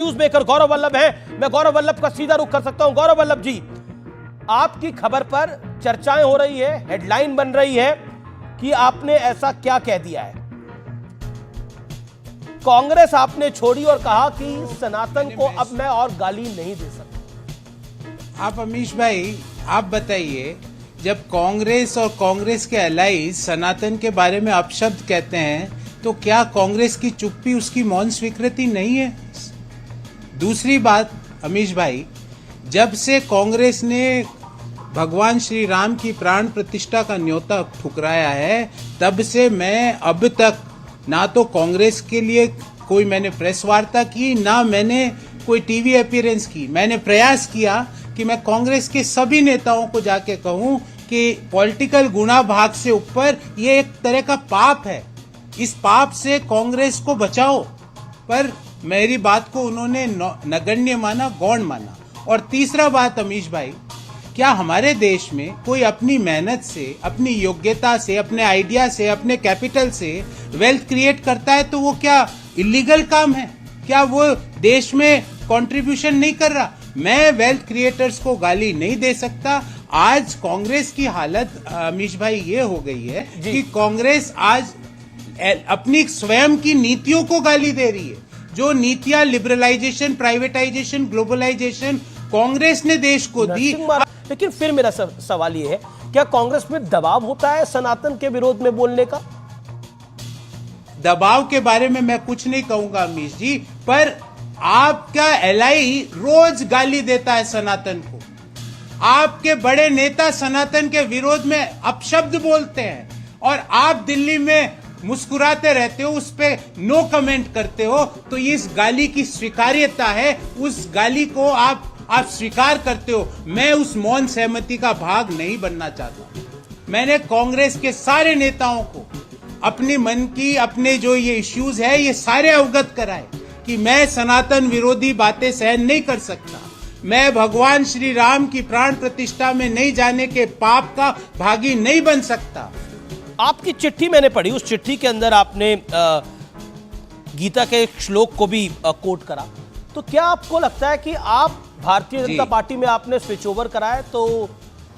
News maker Gaurav Vallabh है। मैं गौरव वल्लभ का सीधा रुख कर सकता हूं। गौरव वल्लभ जी, आपकी खबर पर चर्चाएं हो रही है, हेडलाइन बन रही है कि आपने ऐसा क्या कह दिया है। कांग्रेस आपने छोड़ी और कहा कि सनातन को अब मैं और गाली नहीं दे सकता। आप अमीश भाई, आप बताइए, जब कांग्रेस और कांग्रेस के अलाइज सनातन के बारे में अपशब्द कहते हैं तो क्या कांग्रेस की चुप्पी उसकी मौन स्वीकृति नहीं है? दूसरी बात अमीश भाई, जब से कांग्रेस ने भगवान श्री राम की प्राण प्रतिष्ठा का न्योता ठुकराया है, तब से मैं अब तक ना तो कांग्रेस के लिए कोई मैंने प्रेस वार्ता की, ना मैंने कोई टीवी अपीयरेंस की। मैंने प्रयास किया कि मैं कांग्रेस के सभी नेताओं को जाके कहूं कि पॉलिटिकल गुणा भाग से ऊपर ये एक तरह का पाप है, इस पाप से कांग्रेस को बचाओ। पर मेरी बात को उन्होंने नगण्य माना, गौण माना। और तीसरा बात अमीश भाई, क्या हमारे देश में कोई अपनी मेहनत से, अपनी योग्यता से, अपने आइडिया से, अपने कैपिटल से वेल्थ क्रिएट करता है तो वो क्या इलीगल काम है? क्या वो देश में कंट्रीब्यूशन नहीं कर रहा? मैं वेल्थ क्रिएटर्स को गाली नहीं दे सकता। आज कांग्रेस की हालत अमीश भाई ये हो गई है कि कांग्रेस आज अपनी स्वयं की नीतियों को गाली दे रही है। जो नीतियां लिबरलाइजेशन, प्राइवेटाइजेशन, ग्लोबलाइजेशन कांग्रेस ने देश को दी। लेकिन फिर मेरा सवाल ये है, क्या कांग्रेस में दबाव होता है सनातन के विरोध में बोलने का? दबाव के बारे में मैं कुछ नहीं कहूंगा अमीश जी, पर आपका एलआई रोज गाली देता है सनातन को। आपके बड़े नेता सनातन के विरोध में अपशब्द बोलते हैं और आप दिल्ली में मुस्कुराते रहते हो, उस पे नो कमेंट करते हो। तो इस गाली की स्वीकार्यता है, उस गाली को आप स्वीकार करते हो। मैं उस मौन सहमति का भाग नहीं बनना चाहता। मैंने कांग्रेस के सारे नेताओं को अपनी मन की, अपने जो ये इश्यूज है, ये सारे अवगत कराए कि मैं सनातन विरोधी बातें सहन नहीं कर सकता। मैं भगवान श्री राम की प्राण प्रतिष्ठा में नहीं जाने के पाप का भागी नहीं बन सकता। आपकी चिट्ठी मैंने पढ़ी, उस चिट्ठी के अंदर आपने गीता के एक श्लोक को भी कोट करा। तो क्या आपको लगता है कि आप भारतीय जनता पार्टी में आपने स्विच ओवर कराया तो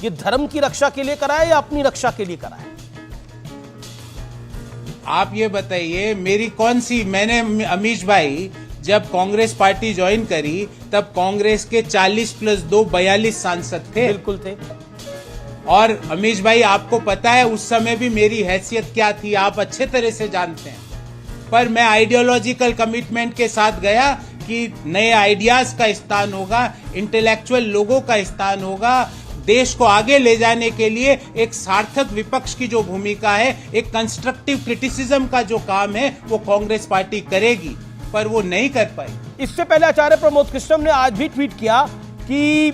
ये धर्म की रक्षा के लिए कराया या अपनी रक्षा के लिए कराया? आप ये बताइए, मेरी कौन सी, मैंने अमीश भाई जब कांग्रेस पार्टी ज्वाइन करी तब कांग्रेस के 40+2 42 सांसद थे। बिल्कुल थे। और अमीश भाई, आपको पता है उस समय भी मेरी हैसियत क्या थी, आप अच्छे तरह से जानते हैं। पर मैं आइडियोलॉजिकल कमिटमेंट के साथ गया कि नए आइडियाज का स्थान होगा, इंटेलेक्चुअल लोगों का स्थान होगा। देश को आगे ले जाने के लिए एक सार्थक विपक्ष की जो भूमिका है, एक कंस्ट्रक्टिव क्रिटिसिज्म का जो काम है, वो कांग्रेस पार्टी करेगी, पर वो नहीं कर पाई। इससे पहले आचार्य प्रमोद कृष्णम ने आज भी ट्वीट किया कि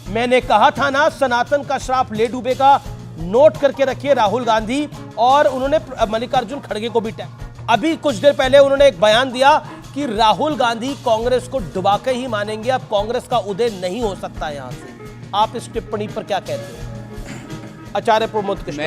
मैंने कहा था ना, सनातन का श्राप ले डूबेगा, नोट करके रखिए राहुल गांधी। और उन्होंने मल्लिकार्जुन खड़गे को भी टैग। अभी कुछ देर पहले उन्होंने एक बयान दिया कि राहुल गांधी कांग्रेस को डुबा के ही मानेंगे, अब कांग्रेस का उदय नहीं हो सकता यहां से। आप इस टिप्पणी पर क्या कहते हैं आचार्य प्रमोद कृष्ण?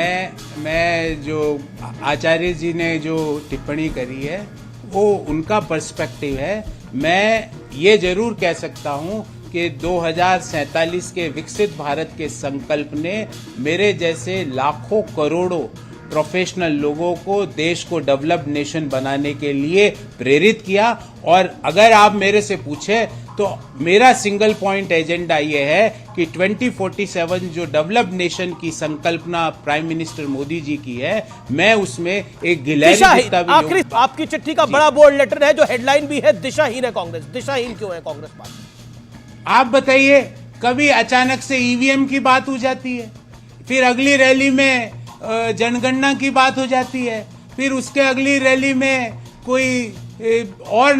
मैं जो आचार्य जी ने जो टिप्पणी करी है वो उनका पर्सपेक्टिव है। मैं ये जरूर कह सकता हूं कि 2047 के विकसित भारत के संकल्प ने मेरे जैसे लाखों करोड़ों प्रोफेशनल लोगों को देश को डेवलप्ड नेशन बनाने के लिए प्रेरित किया। और अगर आप मेरे से पूछे तो मेरा सिंगल पॉइंट एजेंडा ये है कि 2047 जो डेवलप्ड नेशन की संकल्पना प्राइम मिनिस्टर मोदी जी की है, मैं उसमें एक गिलहरी जितना भी। आखिरी आपकी चिट्ठी का बड़ा बोल्ड लेटर है, जो हेडलाइन भी है, दिशाहीन है कांग्रेस। दिशाहीन क्यों है कांग्रेस पार्टी? आप बताइए, कभी अचानक से ईवीएम की बात हो जाती है, फिर अगली रैली में जनगणना की बात हो जाती है, फिर उसके अगली रैली में कोई और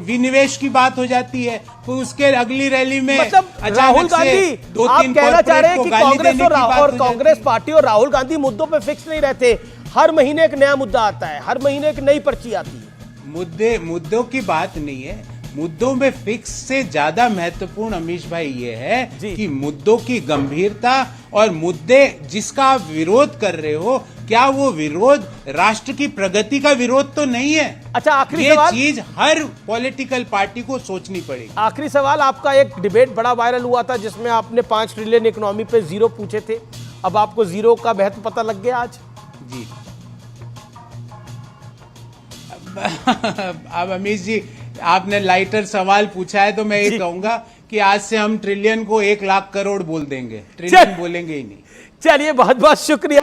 विनिवेश की बात हो जाती है, फिर उसके अगली रैली में मतलब राहुल गांधी, आप कहना चाह रहे हैं कि कांग्रेस और कांग्रेस पार्टी और राहुल गांधी मुद्दों पे फिक्स नहीं रहते। हर महीने एक नया मुद्दा आता है, हर महीने एक नई पर्ची आती है। मुद्दों की बात नहीं है, मुद्दों में फिक्स से ज्यादा महत्वपूर्ण अमीश भाई ये है कि मुद्दों की गंभीरता और मुद्दे जिसका आप विरोध कर रहे हो, क्या वो विरोध राष्ट्र की प्रगति का विरोध तो नहीं है? अच्छा, आखिरी ये सवाल। चीज हर पॉलिटिकल पार्टी को सोचनी पड़ेगी। आखिरी सवाल, आपका एक डिबेट बड़ा वायरल हुआ था जिसमें आपने 5 ट्रिलियन इकोनॉमी पे जीरो पूछे थे, अब आपको जीरो का महत्व पता लग गया आज? जी अब अमीश जी, आपने लाइटर सवाल पूछा है तो मैं ये कहूंगा कि आज से हम ट्रिलियन को 1 लाख करोड़ बोल देंगे, ट्रिलियन बोलेंगे ही नहीं। चलिए, बहुत बहुत शुक्रिया।